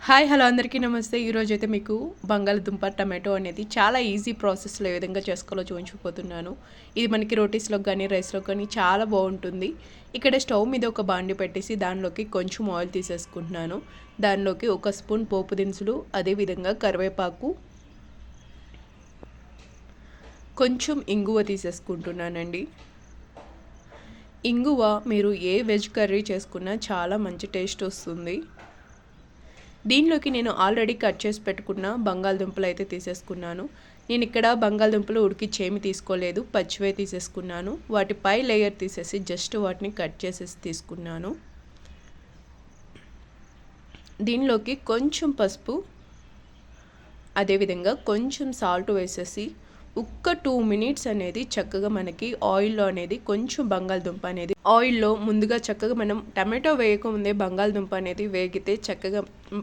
Hi hello అందరికీ నమస్తే. ఈరోజు అయితే మీకు బంగాళదుంప టమాటో అనేది చాలా ఈజీ ప్రాసెస్లో ఏ విధంగా చేసుకోవాలో చూపించిపోతున్నాను. ఇది మనకి రోటీస్లోకి కానీ రైస్లో కానీ చాలా బాగుంటుంది. ఇక్కడ స్టవ్ మీద ఒక బాండి పెట్టేసి దానిలోకి కొంచెం ఆయిల్ తీసేసుకుంటున్నాను. దానిలోకి ఒక స్పూన్ పోపు దినుసులు, అదేవిధంగా కరివేపాకు, కొంచెం ఇంగువ తీసేసుకుంటున్నానండి. ఇంగువ మీరు ఏ వెజ్ కర్రీ చేసుకున్నా చాలా మంచి టేస్ట్ వస్తుంది. దీనిలోకి నేను ఆల్రెడీ కట్ చేసి పెట్టుకున్న బంగాళదుంపలు అయితే తీసేసుకున్నాను. నేను ఇక్కడ బంగాళదుంపలు ఉడికిచ్చేమి తీసుకోలేదు, పచ్చివే తీసేసుకున్నాను. వాటి పై లేయర్ తీసేసి జస్ట్ వాటిని కట్ చేసేసి తీసుకున్నాను. దీనిలోకి కొంచెం పసుపు, అదేవిధంగా కొంచెం సాల్ట్ వేసేసి ఒక్క 2 మినిట్స్ అనేది చక్కగా మనకి ఆయిల్లో అనేది కొంచెం బంగాళదుంప అనేది ఆయిల్లో ముందుగా చక్కగా మనం టమాటో వేయకముందే బంగాళదుంప అనేది వేగితే చక్కగా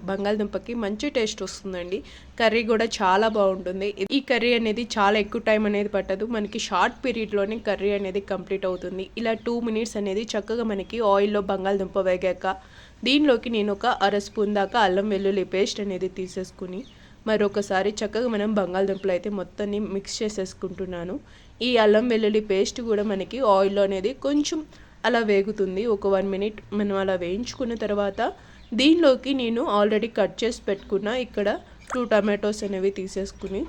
బంగాళదుంపకి మంచి టేస్ట్ వస్తుందండి. కర్రీ కూడా చాలా బాగుంటుంది. ఈ కర్రీ అనేది చాలా ఎక్కువ టైం అనేది పట్టదు, మనకి షార్ట్ పీరియడ్లోనే కర్రీ అనేది కంప్లీట్ అవుతుంది. ఇలా 2 మినిట్స్ అనేది చక్కగా మనకి ఆయిల్లో బంగాళదుంప వేగాక దీనిలోకి నేను ఒక అర స్పూన్ దాకా అల్లం వెల్లుల్లి పేస్ట్ అనేది తీసేసుకుని మరొకసారి చక్కగా మనం బంగాళదుంపలు అయితే మొత్తాన్ని మిక్స్ చేసేసుకుంటున్నాను. ఈ అల్లం వెల్లుల్లి పేస్ట్ కూడా మనకి ఆయిల్లో అనేది కొంచెం అలా వేగుతుంది. ఒక 1 మినిట్ మనం అలా వేయించుకున్న తర్వాత దీనిలోకి నేను ఆల్రెడీ కట్ చేసి పెట్టుకున్న ఇక్కడ 2 టమాటోస్ అనేవి తీసేసుకుని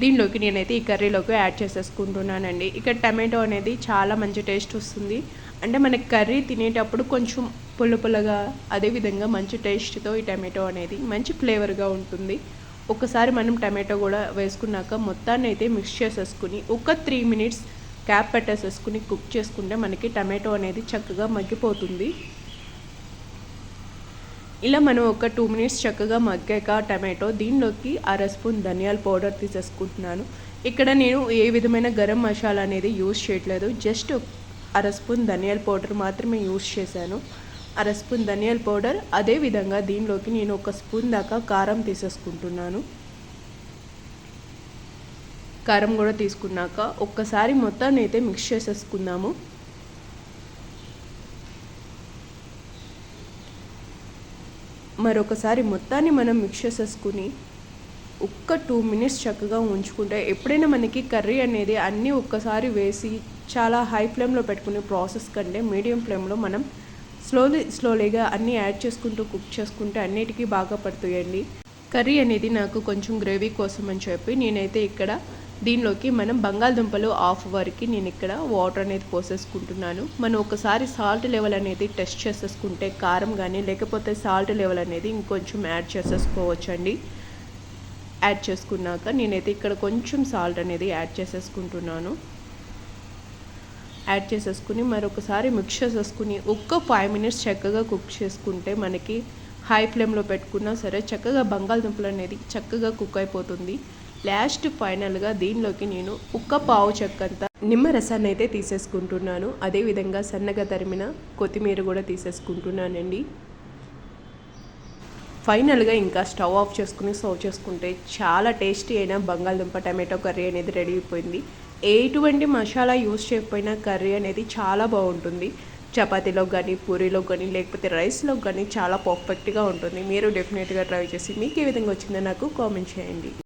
దీనిలోకి నేనైతే ఈ కర్రీలోకి యాడ్ చేసేసుకుంటున్నానండి. ఇక్కడ టమాటో అనేది చాలా మంచి టేస్ట్ వస్తుంది. అంటే మనకి కర్రీ తినేటప్పుడు కొంచెం పుల్లగా, అదేవిధంగా మంచి టేస్ట్తో ఈ టమాటో అనేది మంచి ఫ్లేవర్గా ఉంటుంది. ఒకసారి మనం టమాటో కూడా వేసుకున్నాక మొత్తాన్ని అయితే మిక్స్ చేసేసుకుని ఒక 3 మినిట్స్ క్యాప్ పెట్టేసేసుకుని కుక్ చేసుకుంటే మనకి టమాటో అనేది చక్కగా మగ్గిపోతుంది. ఇలా మనం ఒక 2 మినిట్స్ చక్కగా మగ్గాక టమాటో దీనిలోకి అర స్పూన్ ధనియాల పౌడర్ తీసేసుకుంటున్నాను. ఇక్కడ నేను ఏ విధమైన గరం మసాలా అనేది యూజ్ చేయట్లేదు, జస్ట్ అర స్పూన్ ధనియాల పౌడర్ మాత్రమే యూజ్ చేశాను. అర స్పూన్ ధనియాల పౌడర్, అదేవిధంగా దీనిలోకి నేను ఒక స్పూన్ దాకా కారం తీసేసుకుంటున్నాను. కారం కూడా తీసుకున్నాక ఒక్కసారి మొత్తాన్ని అయితే మిక్స్ చేసేసుకుందాము. మరొకసారి మొత్తాన్ని మనం మిక్స్ చేసేసుకుని ఒక్క 2 మినిట్స్ చక్కగా ఉంచుకుంటే ఎప్పుడైనా మనకి కర్రీ అనేది అన్నీ ఒక్కసారి వేసి చాలా హై ఫ్లేమ్లో పెట్టుకునే ప్రాసెస్ కంటే మీడియం ఫ్లేమ్లో మనం స్లోలీగా అన్నీ యాడ్ చేసుకుంటూ కుక్ చేసుకుంటే అన్నిటికీ బాగా పడుతాయండి. కర్రీ అనేది నాకు కొంచెం గ్రేవీ కోసం అని చెప్పి నేనైతే ఇక్కడ దీనిలోకి మనం బంగాళదుంపలు హాఫ్ వరకు నేను ఇక్కడ వాటర్ అనేది పోసేసుకుంటున్నాను. మనం ఒకసారి సాల్ట్ లెవెల్ అనేది టెస్ట్ చేసేసుకుంటే కారం కానీ లేకపోతే సాల్ట్ లెవెల్ అనేది ఇంకొంచెం యాడ్ చేసేసుకోవచ్చండి. యాడ్ చేసుకున్నాక నేనైతే ఇక్కడ కొంచెం సాల్ట్ అనేది యాడ్ చేసేసుకుంటున్నాను. యాడ్ చేసేసుకుని మరొకసారి మిక్స్ చేసేసుకుని ఒక్క 5 మినిట్స్ చక్కగా కుక్ చేసుకుంటే మనకి హై ఫ్లేమ్లో పెట్టుకున్నా సరే చక్కగా బంగాళదుంపలు అనేది చక్కగా కుక్ అయిపోతుంది. లాస్ట్ ఫైనల్గా దీనిలోకి నేను ఒక పావు చెక్కంత నిమ్మరసాన్ని అయితే తీసేసుకుంటున్నాను. అదేవిధంగా సన్నగా తరిమిన కొత్తిమీర కూడా తీసేసుకుంటున్నానండి. ఫైనల్గా ఇంకా స్టవ్ ఆఫ్ చేసుకుని సర్వ్ చేసుకుంటే చాలా టేస్టీ అయిన బంగాళదుంప టమాటో కర్రీ అనేది రెడీ అయిపోయింది. ఎటువంటి మసాలా యూజ్ చేయకపోయినా కర్రీ అనేది చాలా బాగుంటుంది. చపాతీలో కానీ, పూరీలో కానీ, లేకపోతే రైస్లో కానీ చాలా పర్ఫెక్ట్గా ఉంటుంది. మీరు డెఫినెట్గా ట్రై చేసి మీకు ఏ విధంగా వచ్చిందో నాకు కామెంట్ చేయండి.